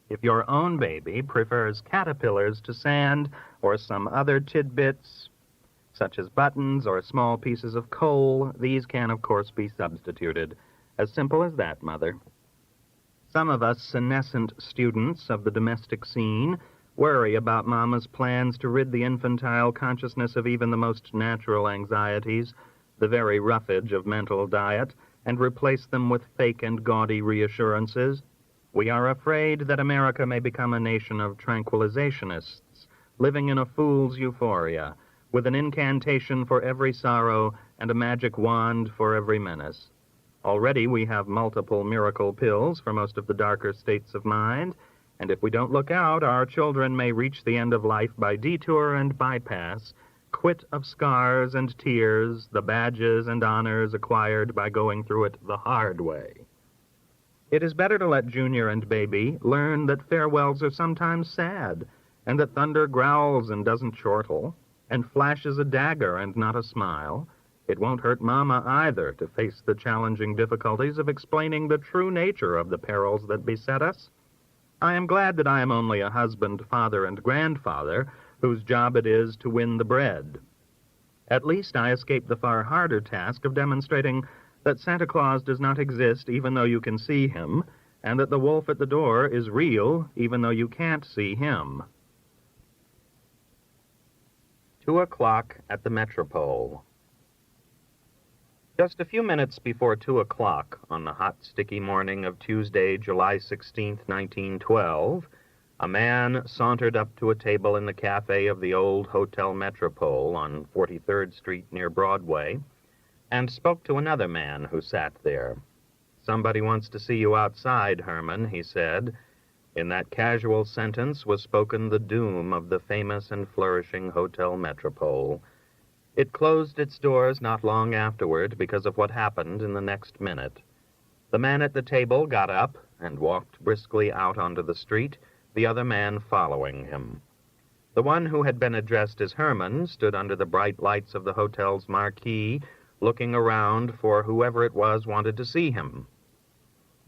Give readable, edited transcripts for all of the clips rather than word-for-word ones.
If your own baby prefers caterpillars to sand or some other tidbits, such as buttons or small pieces of coal, these can, of course, be substituted. As simple as that, Mother. Some of us senescent students of the domestic scene worry about Mama's plans to rid the infantile consciousness of even the most natural anxieties, the very roughage of mental diet, and replace them with fake and gaudy reassurances. We are afraid that America may become a nation of tranquilizationists, living in a fool's euphoria, with an incantation for every sorrow and a magic wand for every menace. Already we have multiple miracle pills for most of the darker states of mind, and if we don't look out, our children may reach the end of life by detour and bypass, quit of scars and tears, the badges and honors acquired by going through it the hard way. It is better to let Junior and Baby learn that farewells are sometimes sad, and that thunder growls and doesn't chortle, and flashes a dagger and not a smile. It won't hurt Mama either to face the challenging difficulties of explaining the true nature of the perils that beset us. I am glad that I am only a husband, father, and grandfather, whose job it is to win the bread. At least I escape the far harder task of demonstrating that Santa Claus does not exist even though you can see him, and that the wolf at the door is real even though you can't see him. 2 o'clock at the Metropole. Just a few minutes before 2 o'clock on the hot, sticky morning of Tuesday, July 16th, 1912, a man sauntered up to a table in the cafe of the old Hotel Metropole on 43rd Street near Broadway and spoke to another man who sat there. "Somebody wants to see you outside, Herman," he said. In that casual sentence was spoken the doom of the famous and flourishing Hotel Metropole. It closed its doors not long afterward because of what happened in the next minute. The man at the table got up and walked briskly out onto the street, the other man following him. The one who had been addressed as Herman stood under the bright lights of the hotel's marquee, looking around for whoever it was wanted to see him.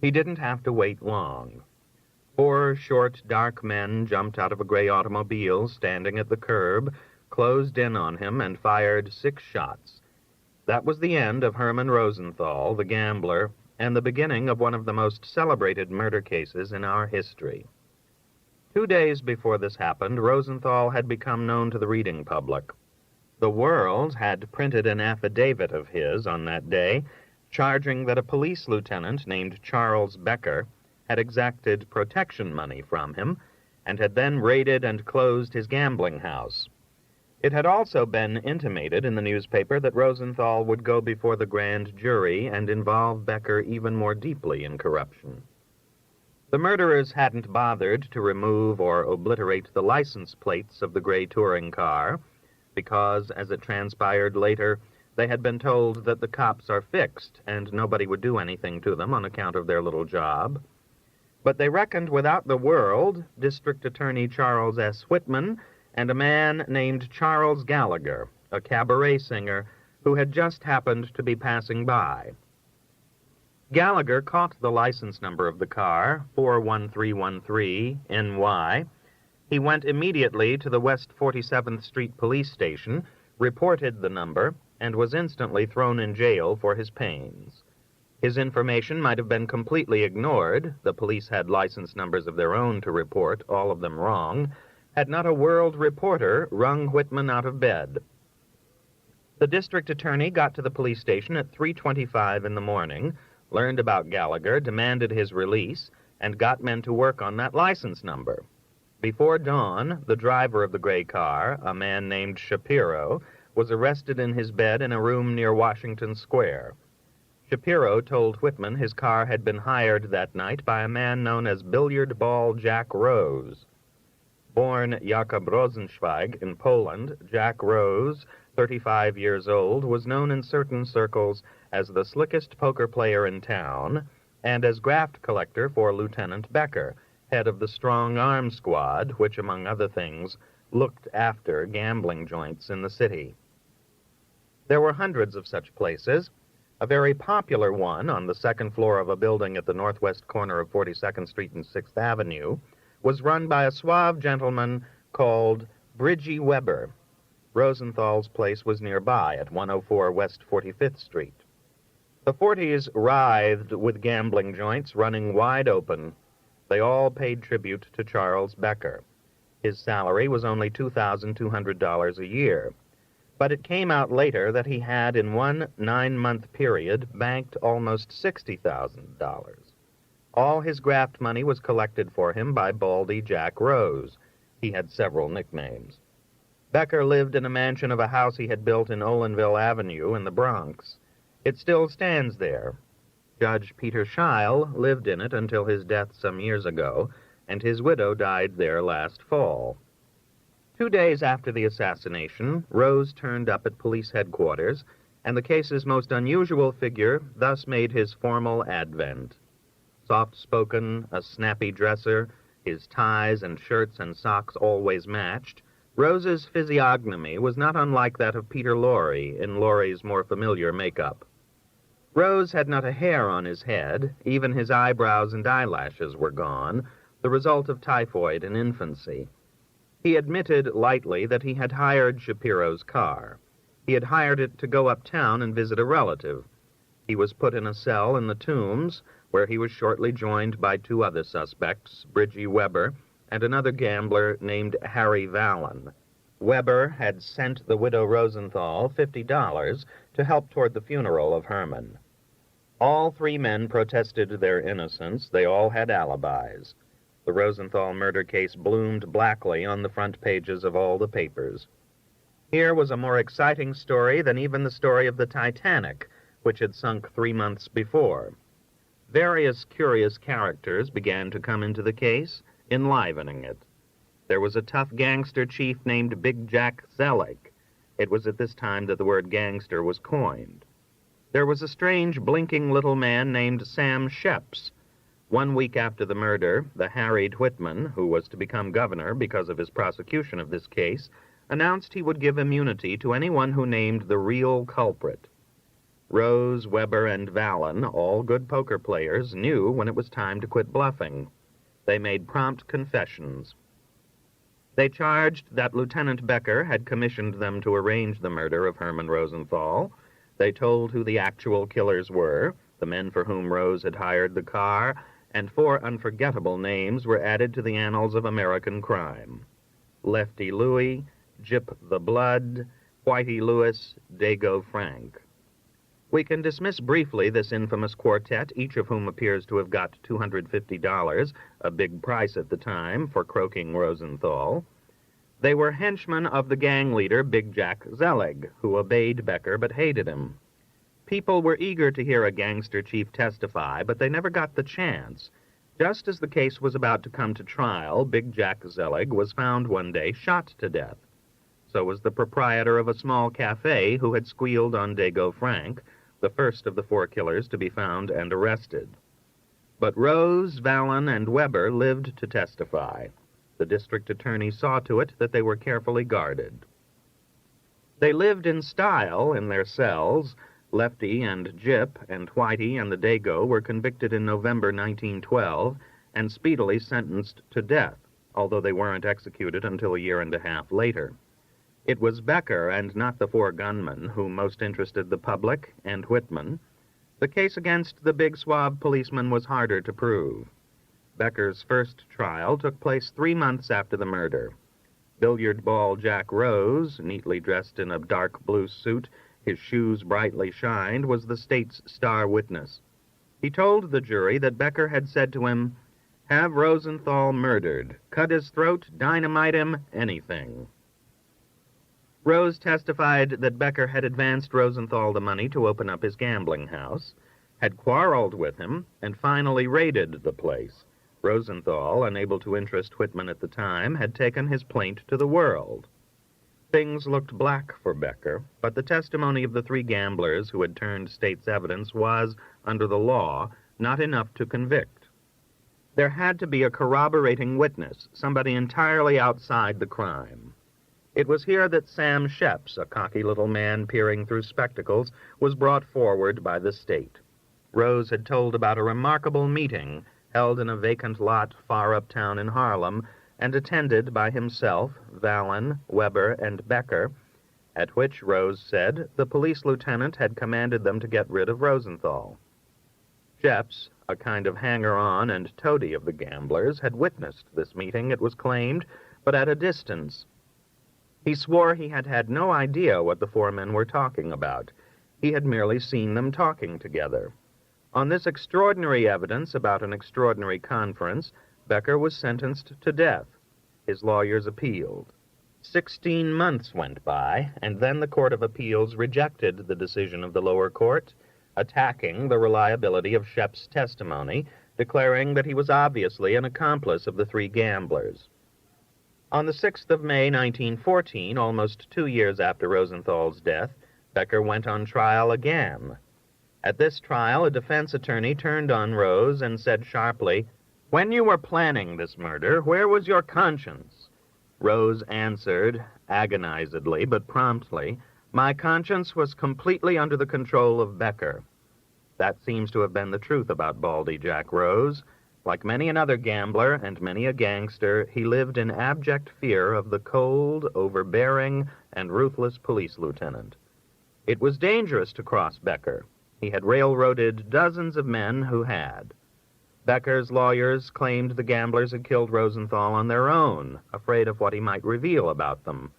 He didn't have to wait long. 4 short, dark men jumped out of a gray automobile standing at the curb, closed in on him, and fired 6 shots. That was the end of Herman Rosenthal, the gambler, and the beginning of one of the most celebrated murder cases in our history. 2 days before this happened, Rosenthal had become known to the reading public. The World had printed an affidavit of his on that day, charging that a police lieutenant named Charles Becker had exacted protection money from him and had then raided and closed his gambling house. It had also been intimated in the newspaper that Rosenthal would go before the grand jury and involve Becker even more deeply in corruption. The murderers hadn't bothered to remove or obliterate the license plates of the gray touring car, because, as it transpired later, they had been told that the cops are fixed and nobody would do anything to them on account of their little job. But they reckoned without the World, District Attorney Charles S. Whitman, and a man named Charles Gallagher, a cabaret singer, who had just happened to be passing by. Gallagher caught the license number of the car, 41313 NY. He went immediately to the West 47th Street Police Station, reported the number, and was instantly thrown in jail for his pains. His information might have been completely ignored. The police had license numbers of their own to report, all of them wrong, had not a World reporter wrung Whitman out of bed. The district attorney got to the police station at 3:25 in the morning, learned about Gallagher, demanded his release, and got men to work on that license number. Before dawn, the driver of the gray car, a man named Shapiro, was arrested in his bed in a room near Washington Square. Shapiro told Whitman his car had been hired that night by a man known as Billiard Ball Jack Rose. Born Jakob Rosenzweig in Poland, Jack Rose, 35 years old, was known in certain circles as the slickest poker player in town and as graft collector for Lieutenant Becker, head of the Strong Arm Squad, which, among other things, looked after gambling joints in the city. There were hundreds of such places. A very popular one on the second floor of a building at the northwest corner of 42nd Street and 6th Avenue was run by a suave gentleman called Bridgie Weber. Rosenthal's place was nearby at 104 West 45th Street. The 40s writhed with gambling joints running wide open. They all paid tribute to Charles Becker. His salary was only $2,200 a year, but it came out later that he had, in one 9-month period, banked almost $60,000. All his graft money was collected for him by Baldy Jack Rose. He had several nicknames. Becker lived in a mansion of a house he had built in Olinville Avenue in the Bronx. It still stands there. Judge Peter Scheil lived in it until his death some years ago, and his widow died there last fall. 2 days after the assassination, Rose turned up at police headquarters, and the case's most unusual figure thus made his formal advent. Soft-spoken, a snappy dresser, his ties and shirts and socks always matched, Rose's physiognomy was not unlike that of Peter Lorre in Lorre's more familiar makeup. Rose had not a hair on his head. Even his eyebrows and eyelashes were gone, the result of typhoid in infancy. He admitted lightly that he had hired Shapiro's car. He had hired it to go uptown and visit a relative. He was put in a cell in the Tombs, where he was shortly joined by 2 other suspects, Bridgie Weber and another gambler named Harry Vallon. Weber had sent the widow Rosenthal $50 to help toward the funeral of Herman. All 3 men protested their innocence. They all had alibis. The Rosenthal murder case bloomed blackly on the front pages of all the papers. Here was a more exciting story than even the story of the Titanic, which had sunk 3 months before. Various curious characters began to come into the case, enlivening it. There was a tough gangster chief named Big Jack Zelig. It was at this time that the word gangster was coined. There was a strange, blinking little man named Sam Sheps. 1 week after the murder, the harried Whitman, who was to become governor because of his prosecution of this case, announced he would give immunity to anyone who named the real culprit. Rose, Weber, and Vallon, all good poker players, knew when it was time to quit bluffing. They made prompt confessions. They charged that Lieutenant Becker had commissioned them to arrange the murder of Herman Rosenthal. They told who the actual killers were, the men for whom Rose had hired the car, and 4 unforgettable names were added to the annals of American crime: Lefty Louie, Gyp the Blood, Whitey Lewis, Dago Frank. We can dismiss briefly this infamous quartet, each of whom appears to have got $250, a big price at the time, for croaking Rosenthal. They were henchmen of the gang leader, Big Jack Zelig, who obeyed Becker but hated him. People were eager to hear a gangster chief testify, but they never got the chance. Just as the case was about to come to trial, Big Jack Zelig was found one day shot to death. So was the proprietor of a small cafe who had squealed on Dago Frank, the first of the 4 killers to be found and arrested. But Rose, Vallon, and Weber lived to testify. The district attorney saw to it that they were carefully guarded. They lived in style in their cells. Lefty and Gyp and Whitey and the Dago were convicted in November 1912 and speedily sentenced to death, although they weren't executed until a year and a half later. It was Becker and not the 4 gunmen who most interested the public and Whitman. The case against the big suave policeman was harder to prove. Becker's first trial took place 3 months after the murder. Billiard ball Jack Rose, neatly dressed in a dark blue suit, his shoes brightly shined, was the state's star witness. He told the jury that Becker had said to him, "Have Rosenthal murdered, cut his throat, dynamite him, anything." Rose testified that Becker had advanced Rosenthal the money to open up his gambling house, had quarreled with him, and finally raided the place. Rosenthal, unable to interest Whitman at the time, had taken his plaint to the world. Things looked black for Becker, but the testimony of the 3 gamblers who had turned state's evidence was, under the law, not enough to convict. There had to be a corroborating witness, somebody entirely outside the crime. It was here that Sam Sheps, a cocky little man peering through spectacles, was brought forward by the state. Rose had told about a remarkable meeting held in a vacant lot far uptown in Harlem, and attended by himself, Vallon, Weber, and Becker, at which, Rose said, the police lieutenant had commanded them to get rid of Rosenthal. Sheps, a kind of hanger-on and toady of the gamblers, had witnessed this meeting, it was claimed, but at a distance. He swore he had had no idea what the four men were talking about. He had merely seen them talking together. On this extraordinary evidence about an extraordinary conference, Becker was sentenced to death. His lawyers appealed. 16 months went by, and then the Court of Appeals rejected the decision of the lower court, attacking the reliability of Sheps' testimony, declaring that he was obviously an accomplice of the three gamblers. On the 6th of May, 1914, almost 2 years after Rosenthal's death, Becker went on trial again. At this trial, a defense attorney turned on Rose and said sharply, "When you were planning this murder, where was your conscience?" Rose answered, agonizedly but promptly, "My conscience was completely under the control of Becker." That seems to have been the truth about Baldy Jack Rose. Like many another gambler and many a gangster, he lived in abject fear of the cold, overbearing, and ruthless police lieutenant. It was dangerous to cross Becker. He had railroaded dozens of men who had. Becker's lawyers claimed the gamblers had killed Rosenthal on their own, afraid of what he might reveal about them.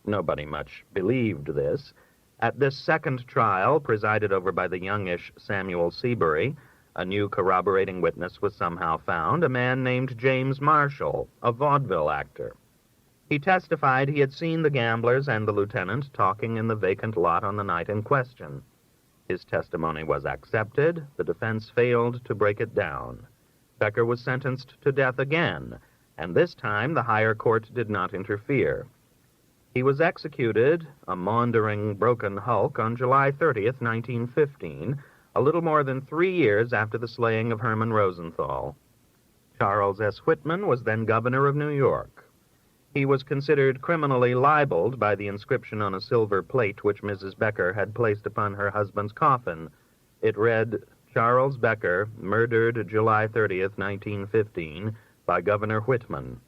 Nobody much believed this. At this second trial, presided over by the youngish Samuel Seabury, a new corroborating witness was somehow found, a man named James Marshall, a vaudeville actor. He testified he had seen the gamblers and the lieutenant talking in the vacant lot on the night in question. His testimony was accepted. The defense failed to break it down. Becker was sentenced to death again, and this time the higher court did not interfere. He was executed, a maundering, broken hulk, on July 30th, 1915, a little more than 3 years after the slaying of Herman Rosenthal. Charles S. Whitman was then governor of New York. He was considered criminally libeled by the inscription on a silver plate which Mrs. Becker had placed upon her husband's coffin. It read, "Charles Becker, murdered July 30th, 1915, by Governor Whitman."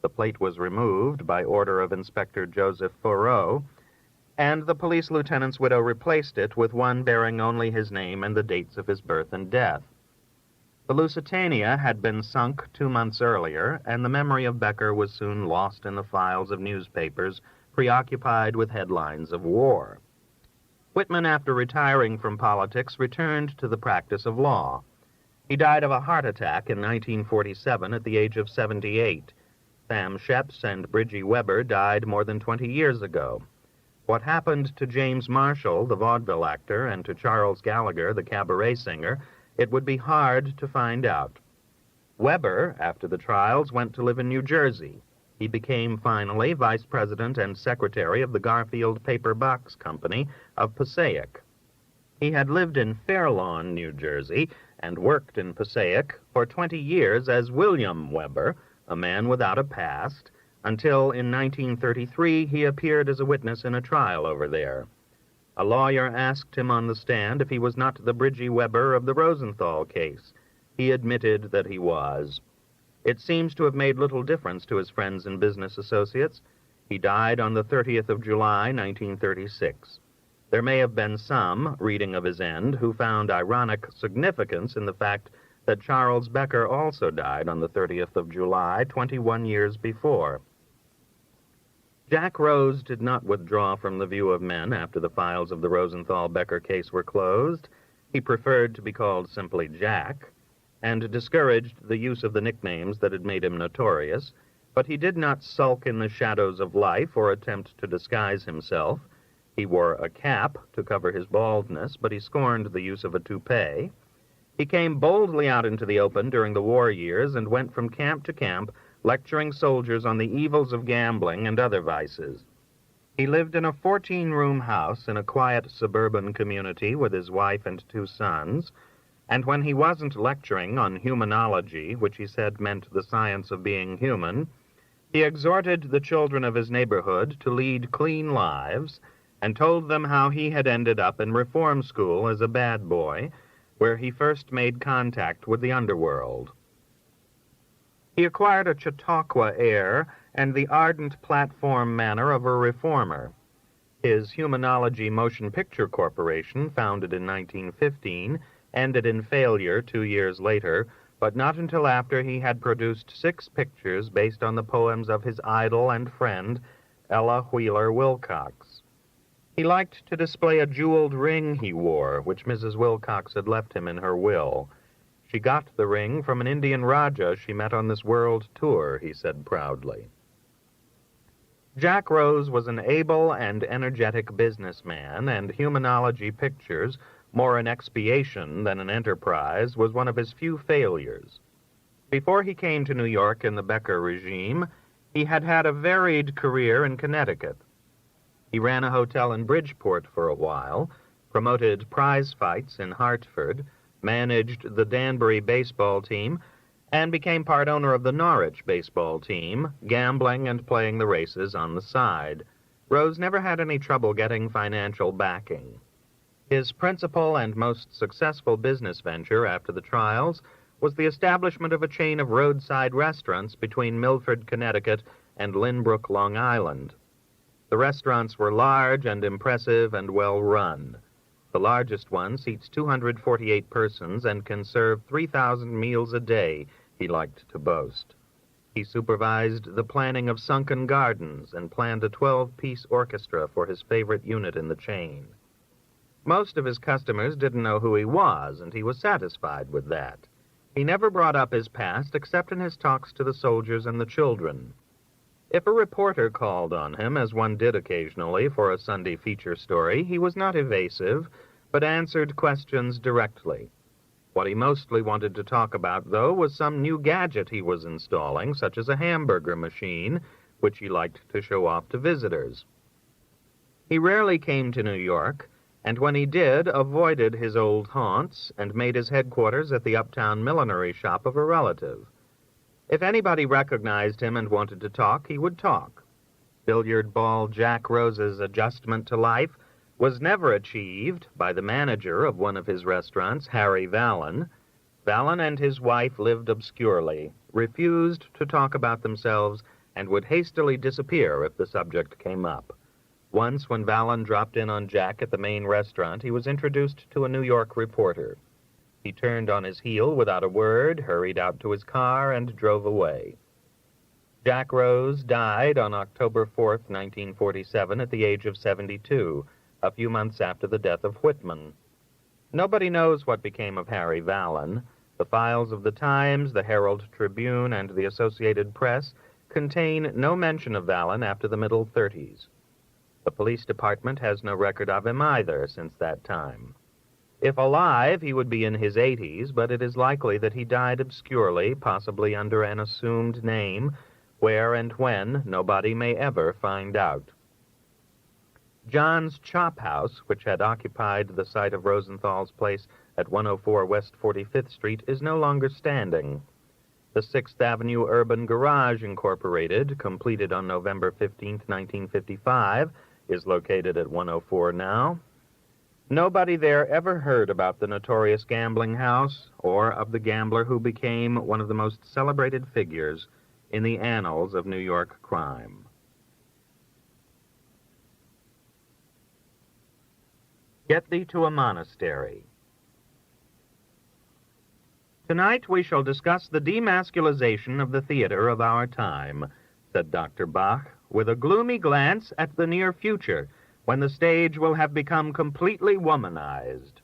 The plate was removed by order of Inspector Joseph Foreau, and the police lieutenant's widow replaced it with one bearing only his name and the dates of his birth and death. The Lusitania had been sunk 2 months earlier, and the memory of Becker was soon lost in the files of newspapers, preoccupied with headlines of war. Whitman, after retiring from politics, returned to the practice of law. He died of a heart attack in 1947 at the age of 78. Sam Sheps and Bridgie Weber died more than 20 years ago. What happened to James Marshall, the vaudeville actor, and to Charles Gallagher, the cabaret singer, it would be hard to find out. Weber, after the trials, went to live in New Jersey. He became, finally, vice president and secretary of the Garfield Paper Box Company of Passaic. He had lived in Fair Lawn, New Jersey, and worked in Passaic for 20 years as William Weber, a man without a past, until in 1933 he appeared as a witness in a trial over there. A lawyer asked him on the stand if he was not the Bridgie Weber of the Rosenthal case. He admitted that he was. It seems to have made little difference to his friends and business associates. He died on the 30th of July, 1936. There may have been some, reading of his end, who found ironic significance in the fact that Charles Becker also died on the 30th of July, 21 years before. Jack Rose did not withdraw from the view of men after the files of the Rosenthal-Becker case were closed. He preferred to be called simply Jack, and discouraged the use of the nicknames that had made him notorious, but he did not sulk in the shadows of life or attempt to disguise himself. He wore a cap to cover his baldness, but he scorned the use of a toupee. He came boldly out into the open during the war years and went from camp to camp, lecturing soldiers on the evils of gambling and other vices. He lived in a 14-room house in a quiet suburban community with his wife and 2 sons, and when he wasn't lecturing on humanology, which he said meant the science of being human, he exhorted the children of his neighborhood to lead clean lives and told them how he had ended up in reform school as a bad boy, where he first made contact with the underworld. He acquired a Chautauqua air and the ardent platform manner of a reformer. His Humanology Motion Picture Corporation, founded in 1915, ended in failure 2 years later, but not until after he had produced 6 pictures based on the poems of his idol and friend, Ella Wheeler Wilcox. He liked to display a jeweled ring he wore, which Mrs. Wilcox had left him in her will. She got the ring from an Indian Raja she met on this world tour, he said proudly. Jack Rose was an able and energetic businessman, and Humanology Pictures, more an expiation than an enterprise, was one of his few failures. Before he came to New York in the Becker regime, he had had a varied career in Connecticut. He ran a hotel in Bridgeport for a while, promoted prize fights in Hartford, managed the Danbury baseball team, and became part owner of the Norwich baseball team, gambling and playing the races on the side. Rose never had any trouble getting financial backing. His principal and most successful business venture after the trials was the establishment of a chain of roadside restaurants between Milford, Connecticut, and Lynbrook, Long Island. The restaurants were large and impressive and well run. The largest one seats 248 persons and can serve 3,000 meals a day, he liked to boast. He supervised the planning of sunken gardens and planned a 12-piece orchestra for his favorite unit in the chain. Most of his customers didn't know who he was, and he was satisfied with that. He never brought up his past except in his talks to the soldiers and the children. If a reporter called on him, as one did occasionally for a Sunday feature story, he was not evasive, but answered questions directly. What he mostly wanted to talk about, though, was some new gadget he was installing, such as a hamburger machine, which he liked to show off to visitors. He rarely came to New York, and when he did, avoided his old haunts and made his headquarters at the uptown millinery shop of a relative. If anybody recognized him and wanted to talk, he would talk. Billiard ball Jack Rose's adjustment to life was never achieved by the manager of one of his restaurants, Harry Vallon. Vallon and his wife lived obscurely, refused to talk about themselves, and would hastily disappear if the subject came up. Once, when Vallon dropped in on Jack at the main restaurant, he was introduced to a New York reporter. He turned on his heel without a word, hurried out to his car, and drove away. Jack Rose died on October 4th, 1947, at the age of 72, a few months after the death of Whitman. Nobody knows what became of Harry Vallon. The files of the Times, the Herald Tribune, and the Associated Press contain no mention of Vallon after the middle 30s. The police department has no record of him either since that time. If alive, he would be in his 80s, but it is likely that he died obscurely, possibly under an assumed name, where and when nobody may ever find out. John's Chop House, which had occupied the site of Rosenthal's place at 104 West 45th Street, is no longer standing. The 6th Avenue Urban Garage Incorporated, completed on November 15, 1955, is located at 104 now. Nobody there ever heard about the notorious gambling house or of the gambler who became one of the most celebrated figures in the annals of New York crime. Get thee to a monastery. Tonight we shall discuss the demasculization of the theater of our time, said Dr. Bach, with a gloomy glance at the near future, when the stage will have become completely womanized.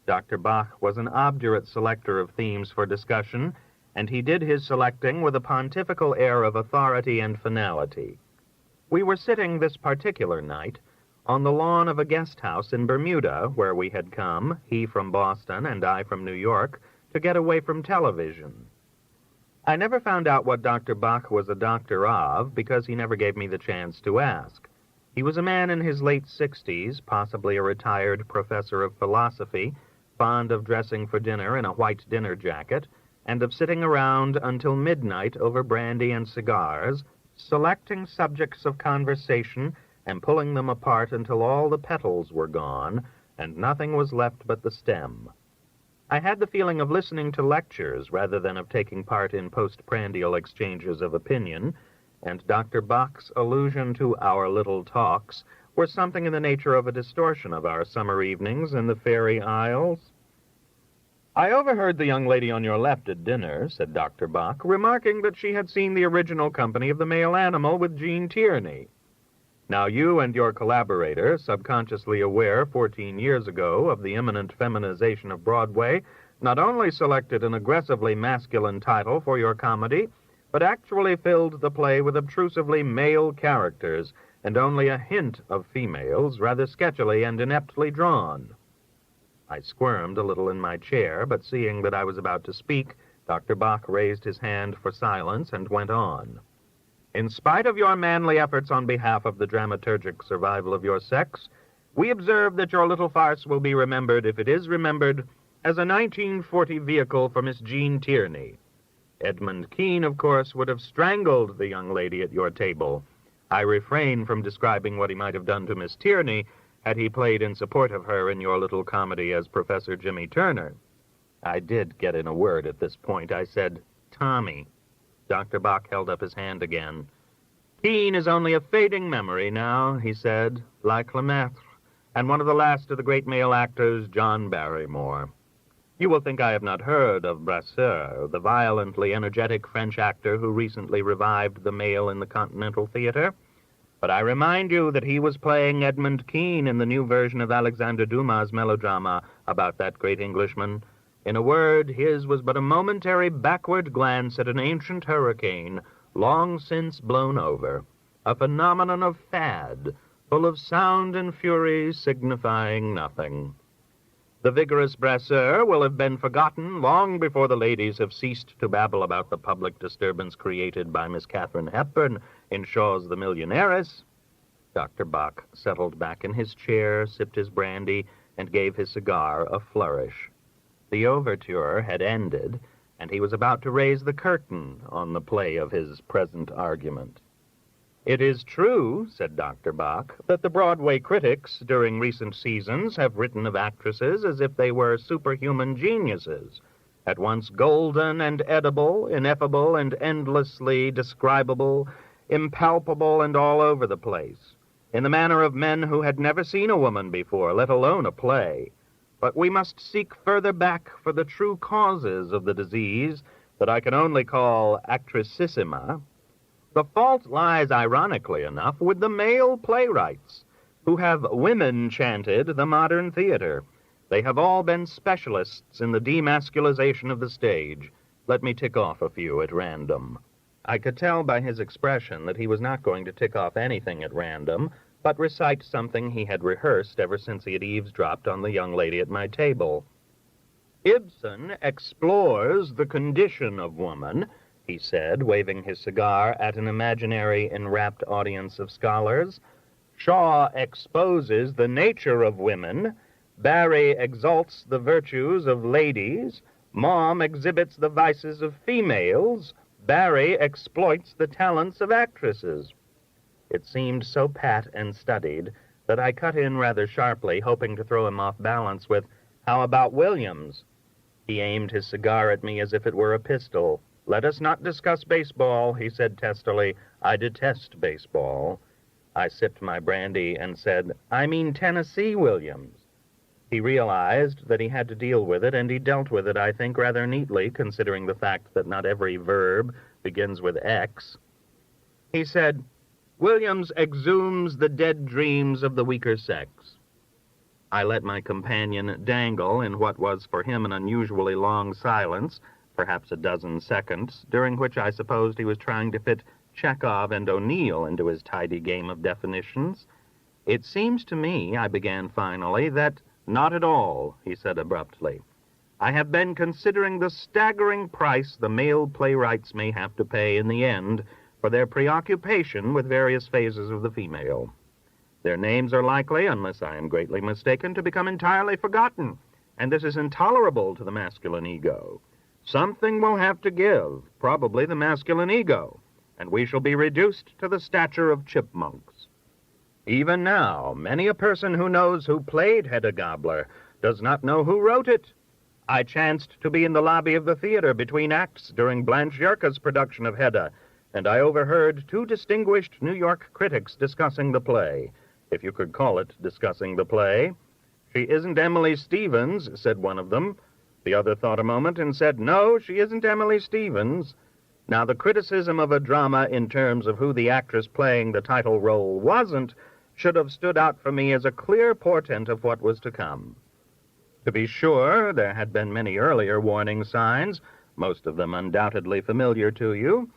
Dr. Bach was an obdurate selector of themes for discussion, and he did his selecting with a pontifical air of authority and finality. We were sitting this particular night on the lawn of a guest house in Bermuda, where we had come, he from Boston and I from New York, to get away from television. I never found out what Dr. Bach was a doctor of, because he never gave me the chance to ask. He was a man in his late 60s, possibly a retired professor of philosophy, fond of dressing for dinner in a white dinner jacket, and of sitting around until midnight over brandy and cigars, selecting subjects of conversation and pulling them apart until all the petals were gone, and nothing was left but the stem. I had the feeling of listening to lectures rather than of taking part in postprandial exchanges of opinion, and Dr. Bach's allusion to our little talks were something in the nature of a distortion of our summer evenings in the Fairy Isles. "I overheard the young lady on your left at dinner," said Dr. Bach, "remarking that she had seen the original company of the Male Animal with Jean Tierney. Now you and your collaborator, subconsciously aware 14 years ago of the imminent feminization of Broadway, not only selected an aggressively masculine title for your comedy, but actually filled the play with obtrusively male characters and only a hint of females, rather sketchily and ineptly drawn." I squirmed a little in my chair, but seeing that I was about to speak, Dr. Bach raised his hand for silence and went on. "In spite of your manly efforts on behalf of the dramaturgic survival of your sex, we observe that your little farce will be remembered, if it is remembered, as a 1940 vehicle for Miss Jean Tierney. Edmund Kean, of course, would have strangled the young lady at your table. I refrain from describing what he might have done to Miss Tierney had he played in support of her in your little comedy as Professor Jimmy Turner." I did get in a word at this point. I said, "Tommy." Dr. Bach held up his hand again. "Kean is only a fading memory now," he said, "like Lemaitre, and one of the last of the great male actors, John Barrymore. You will think I have not heard of Brasseur, the violently energetic French actor who recently revived the male in the Continental Theater. But I remind you that he was playing Edmund Kean in the new version of Alexander Dumas' melodrama about that great Englishman. In a word, his was but a momentary backward glance at an ancient hurricane, long since blown over, a phenomenon of fad, full of sound and fury, signifying nothing. The vigorous Brasseur will have been forgotten long before the ladies have ceased to babble about the public disturbance created by Miss Katharine Hepburn in Shaw's The Millionaires." Dr. Bach settled back in his chair, sipped his brandy, and gave his cigar a flourish. The overture had ended, and he was about to raise the curtain on the play of his present argument. "It is true," said Dr. Bach, "that the Broadway critics during recent seasons have written of actresses as if they were superhuman geniuses, at once golden and edible, ineffable and endlessly describable, impalpable and all over the place, in the manner of men who had never seen a woman before, let alone a play. But we must seek further back for the true causes of the disease that I can only call actricissima. The fault lies, ironically enough, with the male playwrights, who have women-chanted the modern theater. They have all been specialists in the demasculization of the stage. Let me tick off a few at random." I could tell by his expression that he was not going to tick off anything at random, but recite something he had rehearsed ever since he had eavesdropped on the young lady at my table. "Ibsen explores the condition of woman," he said, waving his cigar at an imaginary enrapt audience of scholars. "Shaw exposes the nature of women. Barrie exalts the virtues of ladies. Maugham exhibits the vices of females. Barrie exploits the talents of actresses." It seemed so pat and studied that I cut in rather sharply, hoping to throw him off balance with, "How about Williams?" He aimed his cigar at me as if it were a pistol. "Let us not discuss baseball," he said testily. "I detest baseball." I sipped my brandy and said, "I mean Tennessee Williams." He realized that he had to deal with it, and he dealt with it, I think, rather neatly, considering the fact that not every verb begins with X. He said, "Williams exhumes the dead dreams of the weaker sex." I let my companion dangle in what was for him an unusually long silence, perhaps a dozen seconds, during which I supposed he was trying to fit Chekhov and O'Neill into his tidy game of definitions. "It seems to me," I began finally, "that—" "Not at all," he said abruptly. "I have been considering the staggering price the male playwrights may have to pay in the end for their preoccupation with various phases of the female. Their names are likely, unless I am greatly mistaken, to become entirely forgotten, and this is intolerable to the masculine ego. Something will have to give, probably the masculine ego, and we shall be reduced to the stature of chipmunks. Even now, many a person who knows who played Hedda Gabler does not know who wrote it. I chanced to be in the lobby of the theater between acts during Blanche Yerka's production of Hedda, and I overheard two distinguished New York critics discussing the play, if you could call it discussing the play. She isn't Emily Stevens, said one of them. The other thought a moment and said, no, she isn't Emily Stevens. Now, the criticism of a drama in terms of who the actress playing the title role wasn't should have stood out for me as a clear portent of what was to come. To be sure, there had been many earlier warning signs, most of them undoubtedly familiar to you.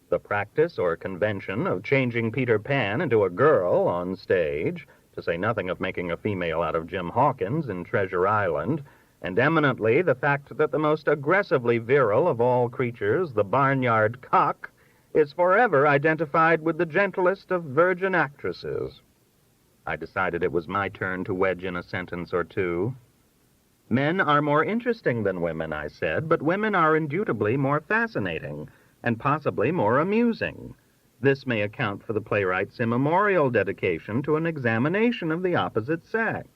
The practice or convention of changing Peter Pan into a girl on stage, to say nothing of making a female out of Jim Hawkins in Treasure Island, and eminently the fact that the most aggressively virile of all creatures, the barnyard cock, is forever identified with the gentlest of virgin actresses. I decided it was my turn to wedge in a sentence or two. Men are more interesting than women, I said, but women are indubitably more fascinating, and possibly more amusing. This may account for the playwright's immemorial dedication to an examination of the opposite sex.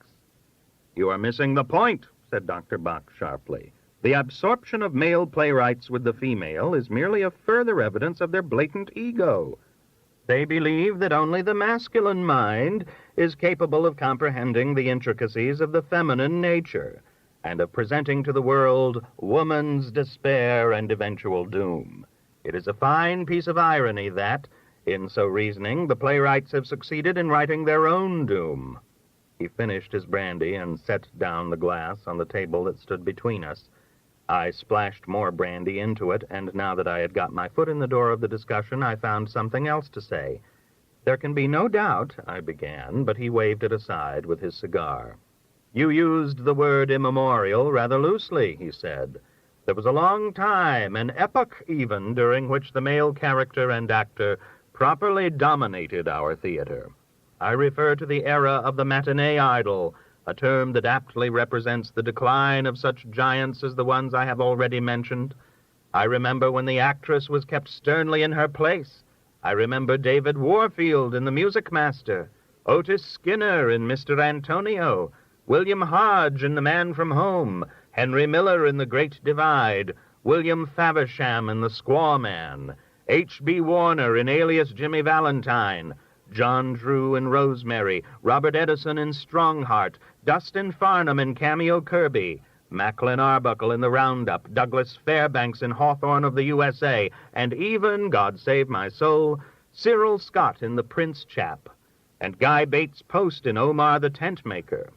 You are missing the point, said Dr. Bach sharply. The absorption of male playwrights with the female is merely a further evidence of their blatant ego. They believe that only the masculine mind is capable of comprehending the intricacies of the feminine nature, and of presenting to the world woman's despair and eventual doom. It is a fine piece of irony that, in so reasoning, the playwrights have succeeded in writing their own doom. He finished his brandy and set down the glass on the table that stood between us. I splashed more brandy into it, and now that I had got my foot in the door of the discussion, I found something else to say. There can be no doubt, I began, but he waved it aside with his cigar. You used the word immemorial rather loosely, he said. There was a long time, an epoch even, during which the male character and actor properly dominated our theater. I refer to the era of the matinee idol, a term that aptly represents the decline of such giants as the ones I have already mentioned. I remember when the actress was kept sternly in her place. I remember David Warfield in The Music Master, Otis Skinner in Mr. Antonio, William Hodge in The Man from Home, Henry Miller in The Great Divide, William Faversham in The Squaw Man, H.B. Warner in Alias Jimmy Valentine, John Drew in Rosemary, Robert Edison in Strongheart, Dustin Farnham in Cameo Kirby, Macklin Arbuckle in The Roundup, Douglas Fairbanks in Hawthorne of the USA, and even, God save my soul, Cyril Scott in The Prince Chap, and Guy Bates Post in Omar the Tent Maker.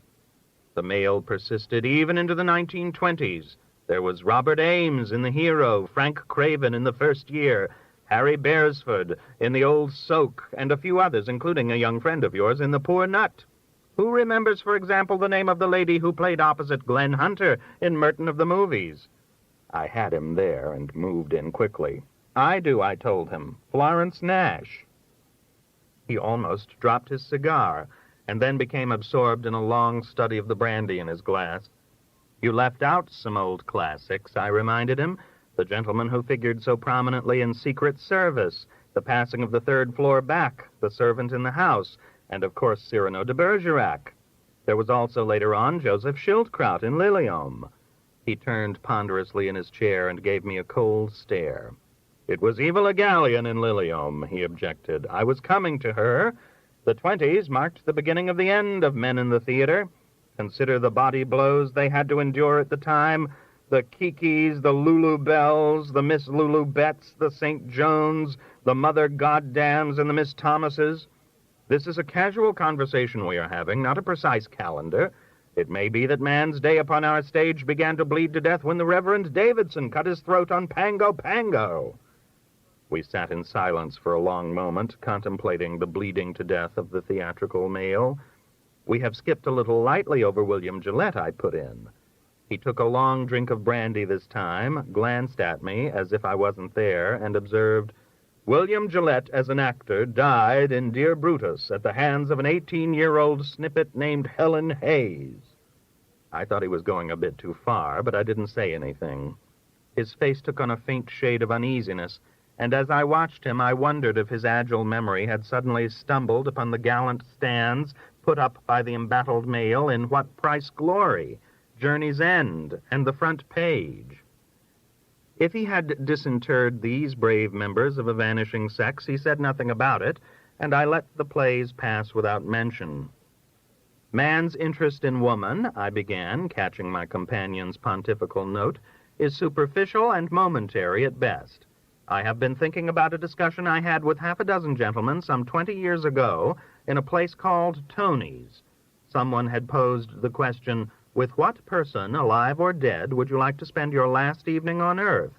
The male persisted even into the 1920s. There was Robert Ames in The Hero, Frank Craven in The First Year, Harry Beresford in The Old Soak, and a few others, including a young friend of yours in The Poor Nut. Who remembers, for example, the name of the lady who played opposite Glenn Hunter in Merton of the Movies? I had him there and moved in quickly. I do, I told him. Florence Nash. He almost dropped his cigar, and then became absorbed in a long study of the brandy in his glass. You left out some old classics, I reminded him. The gentleman who figured so prominently in Secret Service, The Passing of the Third Floor Back, The Servant in the House, and, of course, Cyrano de Bergerac. There was also, later on, Joseph Schildkraut in Liliom. He turned ponderously in his chair and gave me a cold stare. It was Eva Le Gallion in Liliom, he objected. I was coming to her. The 20s marked the beginning of the end of men in the theater. Consider the body blows they had to endure at the time. The Kikis, the Lulu Bells, the Miss Lulu Betts, the St. Jones, the Mother Goddams, and the Miss Thomases. This is a casual conversation we are having, not a precise calendar. It may be that man's day upon our stage began to bleed to death when the Reverend Davidson cut his throat on Pango Pango. We sat in silence for a long moment, contemplating the bleeding to death of the theatrical male. We have skipped a little lightly over William Gillette, I put in. He took a long drink of brandy this time, glanced at me as if I wasn't there, and observed, William Gillette, as an actor, died in Dear Brutus at the hands of an 18-year-old snippet named Helen Hayes. I thought he was going a bit too far, but I didn't say anything. His face took on a faint shade of uneasiness, and as I watched him, I wondered if his agile memory had suddenly stumbled upon the gallant stands put up by the embattled male in What Price Glory, Journey's End and the front page. If he had disinterred these brave members of a vanishing sex, he said nothing about it, and I let the plays pass without mention. Man's interest in woman, I began, catching my companion's pontifical note, is superficial and momentary at best. I have been thinking about a discussion I had with half a dozen gentlemen some 20 years ago in a place called Tony's. Someone had posed the question, with what person, alive or dead, would you like to spend your last evening on earth?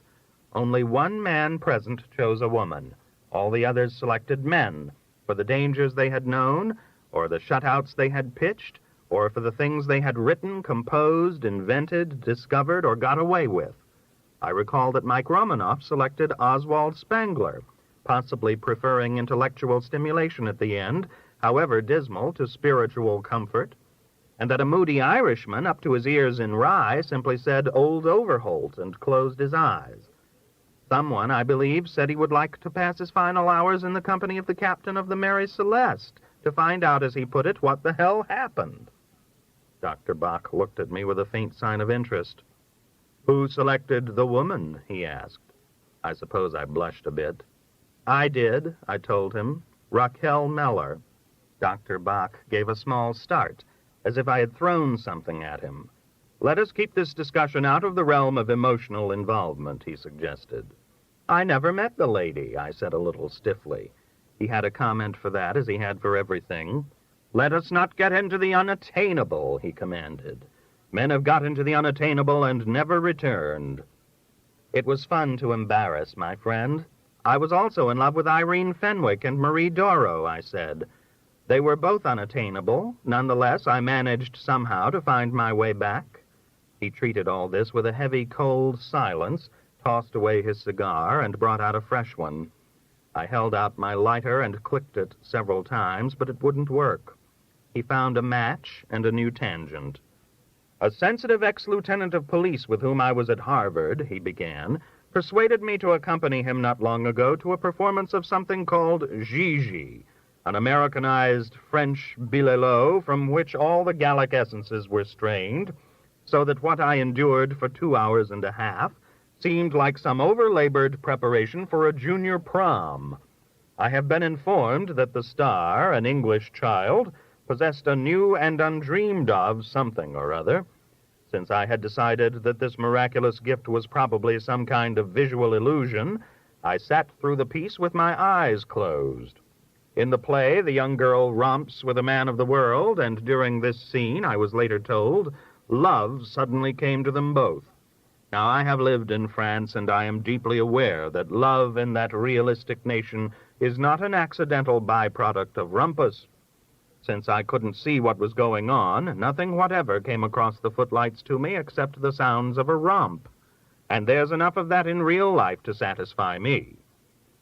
Only one man present chose a woman. All the others selected men, for the dangers they had known, or the shutouts they had pitched, or for the things they had written, composed, invented, discovered, or got away with. I recall that Mike Romanoff selected Oswald Spangler, possibly preferring intellectual stimulation at the end, however dismal, to spiritual comfort, and that a moody Irishman, up to his ears in rye, simply said Old Overholt and closed his eyes. Someone, I believe, said he would like to pass his final hours in the company of the captain of the Mary Celeste, to find out, as he put it, what the hell happened. Dr. Bach looked at me with a faint sign of interest. Who selected the woman? He asked. I suppose I blushed a bit. I did, I told him. Raquel Meller. Dr. Bach gave a small start, as if I had thrown something at him. Let us keep this discussion out of the realm of emotional involvement, he suggested. I never met the lady, I said a little stiffly. He had a comment for that, as he had for everything. Let us not get into the unattainable, he commanded. Men have got into the unattainable and never returned. It was fun to embarrass my friend. I was also in love with Irene Fenwick and Marie Doro, I said. They were both unattainable. Nonetheless, I managed somehow to find my way back. He treated all this with a heavy, cold silence, tossed away his cigar, and brought out a fresh one. I held out my lighter and clicked it several times, but it wouldn't work. He found a match and a new tangent. A sensitive ex-lieutenant of police with whom I was at Harvard, he began, persuaded me to accompany him not long ago to a performance of something called Gigi, an Americanized French bilelot from which all the Gallic essences were strained, so that what I endured for 2 hours and a half seemed like some over-labored preparation for a junior prom. I have been informed that the star, an English child, possessed a new and undreamed of something or other. Since I had decided that this miraculous gift was probably some kind of visual illusion, I sat through the piece with my eyes closed. In the play, the young girl romps with a man of the world, and during this scene, I was later told, love suddenly came to them both. Now, I have lived in France, and I am deeply aware that love in that realistic nation is not an accidental byproduct of rumpus. Since I couldn't see what was going on, nothing whatever came across the footlights to me except the sounds of a romp. And there's enough of that in real life to satisfy me.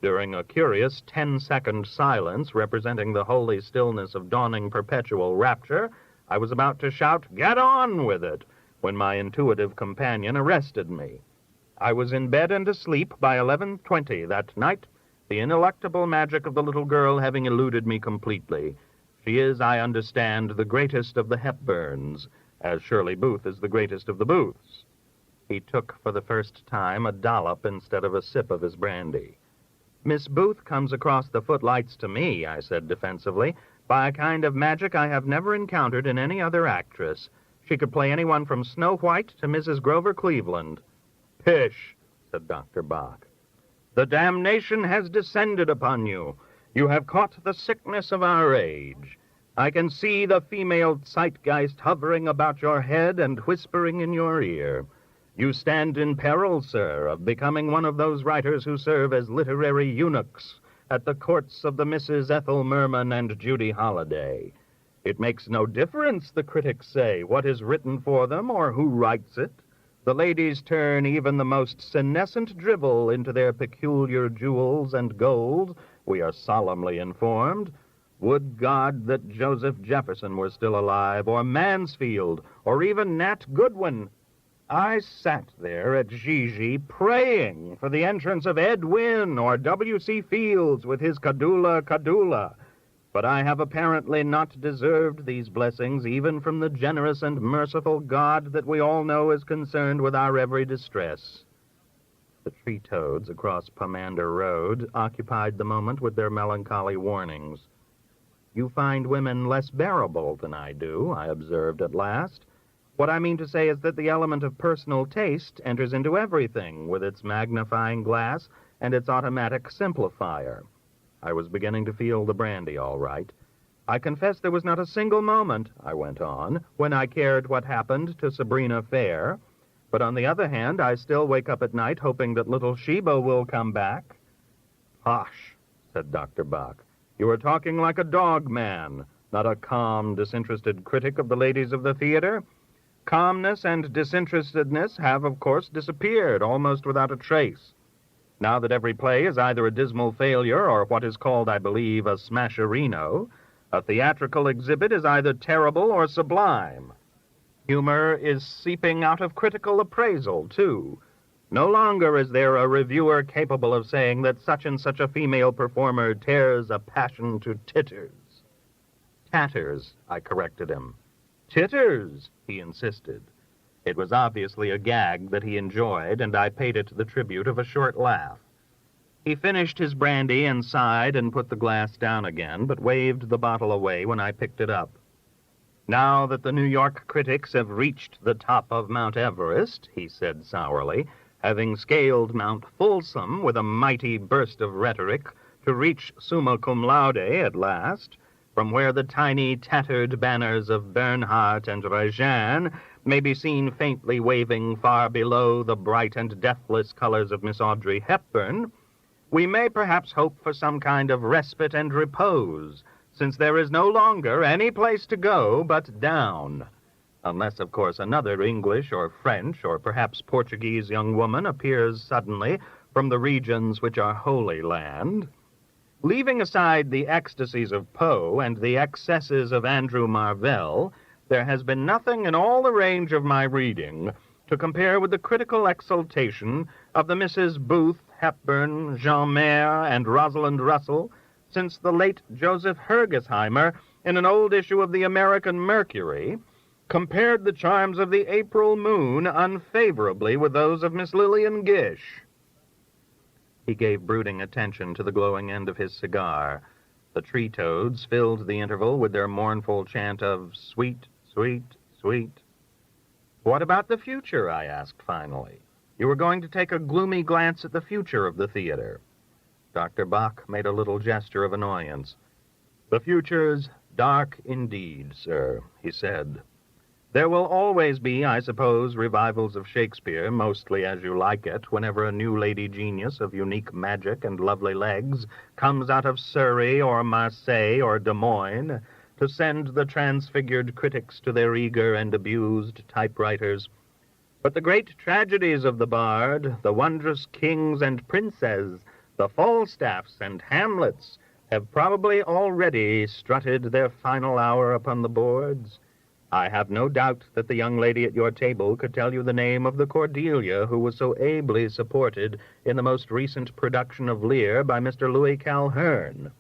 During a curious 10-second silence representing the holy stillness of dawning perpetual rapture, I was about to shout, "Get on with it!" when my intuitive companion arrested me. I was in bed and asleep by 11:20 that night, the ineluctable magic of the little girl having eluded me completely. She is, I understand, the greatest of the Hepburns, as Shirley Booth is the greatest of the Booths. He took for the first time a dollop instead of a sip of his brandy. Miss Booth comes across the footlights to me, I said defensively, by a kind of magic I have never encountered in any other actress. She could play anyone from Snow White to Mrs. Grover Cleveland. Pish, said Dr. Bach. The damnation has descended upon you. You have caught the sickness of our age. I can see the female zeitgeist hovering about your head and whispering in your ear. You stand in peril, sir, of becoming one of those writers who serve as literary eunuchs at the courts of the Misses Ethel Merman and Judy Holliday. It makes no difference, the critics say, what is written for them or who writes it. The ladies turn even the most senescent drivel into their peculiar jewels and gold, we are solemnly informed. Would God that Joseph Jefferson were still alive, or Mansfield, or even Nat Goodwin. I sat there at Gigi praying for the entrance of Ed Wynn or W.C. Fields with his Cadula Cadula. But I have apparently not deserved these blessings even from the generous and merciful God that we all know is concerned with our every distress. The tree toads across Pomander Road occupied the moment with their melancholy warnings. You find women less bearable than I do, I observed at last. What I mean to say is that the element of personal taste enters into everything with its magnifying glass and its automatic simplifier. I was beginning to feel the brandy all right. I confess there was not a single moment, I went on, when I cared what happened to Sabrina Fair. But on the other hand, I still wake up at night hoping that little Sheba will come back. Hush, said Dr. Bach. You are talking like a dog man, not a calm, disinterested critic of the ladies of the theater. Calmness and disinterestedness have, of course, disappeared almost without a trace. Now that every play is either a dismal failure or what is called, I believe, a smasherino, a theatrical exhibit is either terrible or sublime. Humor is seeping out of critical appraisal, too. No longer is there a reviewer capable of saying that such and such a female performer tears a passion to titters. Tatters, I corrected him. Titters, he insisted. It was obviously a gag that he enjoyed, and I paid it the tribute of a short laugh. He finished his brandy and sighed and put the glass down again, but waved the bottle away when I picked it up. Now that the New York critics have reached the top of Mount Everest, he said sourly, having scaled Mount Folsom with a mighty burst of rhetoric to reach summa cum laude at last, from where the tiny tattered banners of Bernhardt and Regin may be seen faintly waving far below the bright and deathless colors of Miss Audrey Hepburn, we may perhaps hope for some kind of respite and repose, since there is no longer any place to go but down, unless, of course, another English or French or perhaps Portuguese young woman appears suddenly from the regions which are Holy Land. Leaving aside the ecstasies of Poe and the excesses of Andrew Marvell, there has been nothing in all the range of my reading to compare with the critical exultation of the Mrs. Booth, Hepburn, Jean Mayer, and Rosalind Russell since the late Joseph Hergesheimer, in an old issue of the American Mercury, compared the charms of the April moon unfavorably with those of Miss Lillian Gish. He gave brooding attention to the glowing end of his cigar. The tree toads filled the interval with their mournful chant of sweet, sweet, sweet. What about the future? I asked finally. You were going to take a gloomy glance at the future of the theater. Dr. Bach made a little gesture of annoyance. The future's dark indeed, sir, he said. There will always be, I suppose, revivals of Shakespeare, mostly as you like it, whenever a new lady genius of unique magic and lovely legs comes out of Surrey or Marseille or Des Moines to send the transfigured critics to their eager and abused typewriters. But the great tragedies of the bard, the wondrous kings and princes, the Falstaffs and Hamlets, have probably already strutted their final hour upon the boards. I have no doubt that the young lady at your table could tell you the name of the Cordelia who was so ably supported in the most recent production of Lear by Mr. Louis Calhern.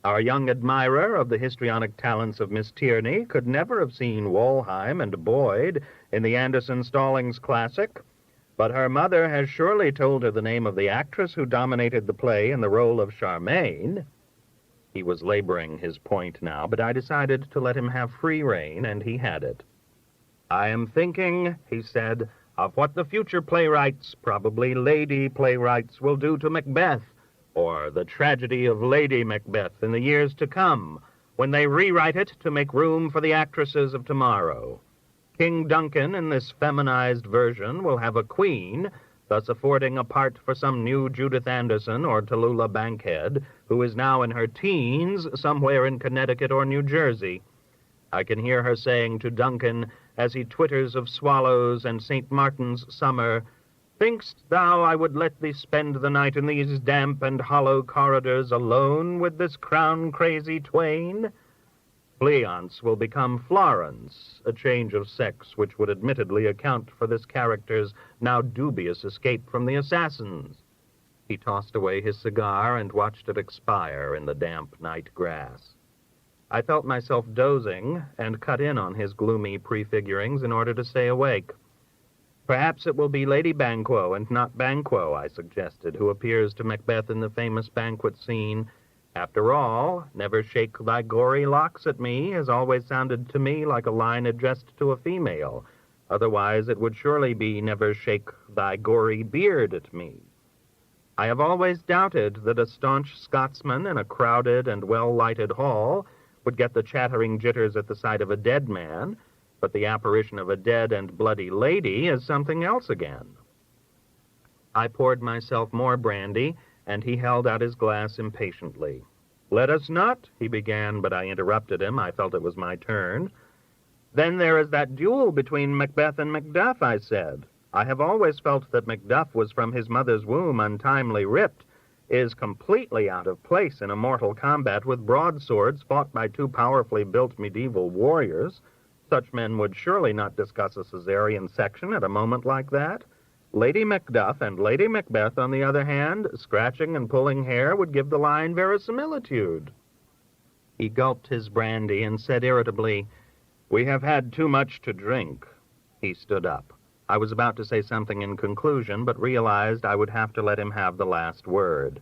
Our young admirer of the histrionic talents of Miss Tierney could never have seen Walheim and Boyd in the Anderson Stallings classic, but her mother has surely told her the name of the actress who dominated the play in the role of Charmaine. He was laboring his point now, but I decided to let him have free rein, and he had it. I am thinking, he said, of what the future playwrights, probably lady playwrights, will do to Macbeth, or the tragedy of Lady Macbeth in the years to come, when they rewrite it to make room for the actresses of tomorrow. King Duncan, in this feminized version, will have a queen, thus affording a part for some new Judith Anderson or Tallulah Bankhead, who is now in her teens somewhere in Connecticut or New Jersey. I can hear her saying to Duncan, as he twitters of swallows and St. Martin's summer, "Think'st thou I would let thee spend the night in these damp and hollow corridors alone with this crown-crazy twain?" Fleance will become Florence, a change of sex which would admittedly account for this character's now dubious escape from the assassins. He tossed away his cigar and watched it expire in the damp night grass. I felt myself dozing and cut in on his gloomy prefigurings in order to stay awake. "Perhaps it will be Lady Banquo and not Banquo," I suggested, "who appears to Macbeth in the famous banquet scene. After all, 'Never shake thy gory locks at me' has always sounded to me like a line addressed to a female. Otherwise, it would surely be 'Never shake thy gory beard at me.' I have always doubted that a staunch Scotsman in a crowded and well-lighted hall would get the chattering jitters at the sight of a dead man, but the apparition of a dead and bloody lady is something else again." I poured myself more brandy, and he held out his glass impatiently. "Let us not," he began, but I interrupted him. I felt it was my turn. "Then there is that duel between Macbeth and Macduff," I said. "I have always felt that Macduff was from his mother's womb untimely ripped, is completely out of place in a mortal combat with broadswords fought by two powerfully built medieval warriors. Such men would surely not discuss a Caesarean section at a moment like that. Lady Macduff and Lady Macbeth, on the other hand, scratching and pulling hair would give the line verisimilitude." He gulped his brandy and said irritably, "We have had too much to drink." He stood up. I was about to say something in conclusion, but realized I would have to let him have the last word.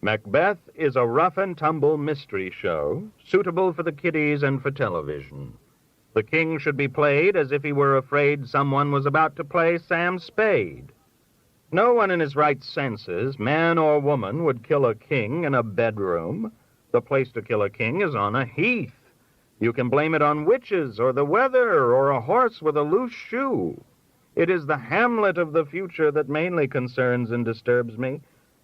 "Macbeth is a rough-and-tumble mystery show, suitable for the kiddies and for television. The king should be played as if he were afraid someone was about to play Sam Spade. No one in his right senses, man or woman, would kill a king in a bedroom. The place to kill a king is on a heath. You can blame it on witches or the weather or a horse with a loose shoe. It is the Hamlet of the future that mainly concerns and disturbs me.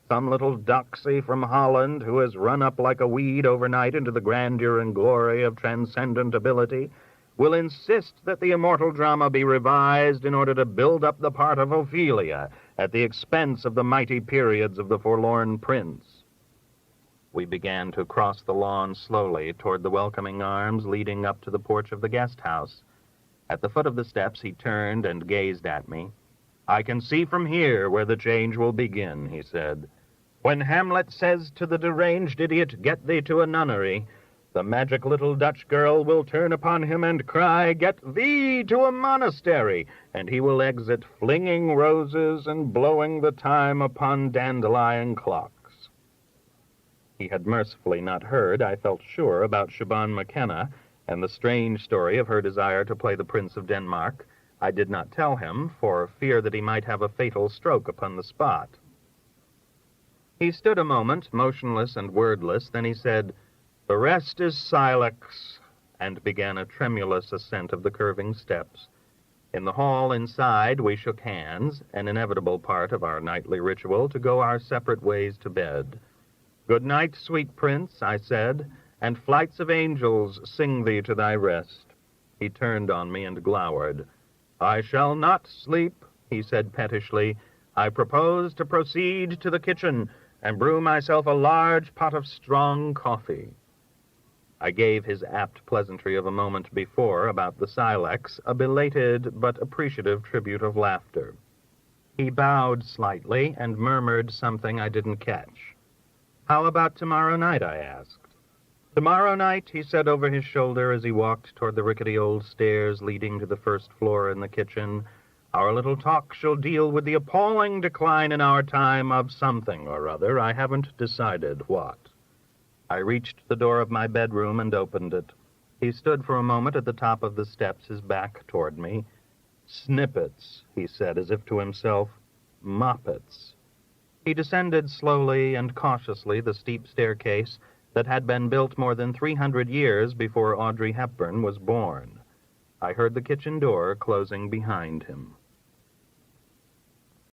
Some little doxy from Holland who has run up like a weed overnight into the grandeur and glory of transcendent ability will insist that the immortal drama be revised in order to build up the part of Ophelia at the expense of the mighty periods of the forlorn prince." We began to cross the lawn slowly toward the welcoming arms leading up to the porch of the guest house. At the foot of the steps he turned and gazed at me. "I can see from here where the change will begin," he said. "When Hamlet says to the deranged idiot, 'Get thee to a nunnery,' the magic little Dutch girl will turn upon him and cry, 'Get thee to a monastery,' and he will exit flinging roses and blowing the time upon dandelion clocks." He had mercifully not heard, I felt sure, about Siobhan McKenna and the strange story of her desire to play the Prince of Denmark. I did not tell him, for fear that he might have a fatal stroke upon the spot. He stood a moment, motionless and wordless, then he said, "The rest is Silex," and began a tremulous ascent of the curving steps. In the hall inside, we shook hands, an inevitable part of our nightly ritual, to go our separate ways to bed. "Good night, sweet prince," I said, "and flights of angels sing thee to thy rest." He turned on me and glowered. "I shall not sleep," he said pettishly. "I propose to proceed to the kitchen and brew myself a large pot of strong coffee." I gave his apt pleasantry of a moment before about the silex a belated but appreciative tribute of laughter. He bowed slightly and murmured something I didn't catch. "How about tomorrow night?" I asked. "Tomorrow night," he said over his shoulder as he walked toward the rickety old stairs leading to the first floor in the kitchen, "our little talk shall deal with the appalling decline in our time of something or other. I haven't decided what." I reached the door of my bedroom and opened it. He stood for a moment at the top of the steps, his back toward me. "Snippets," he said, as if to himself. "Moppets." He descended slowly and cautiously the steep staircase that had been built more than 300 years before Audrey Hepburn was born. I heard the kitchen door closing behind him.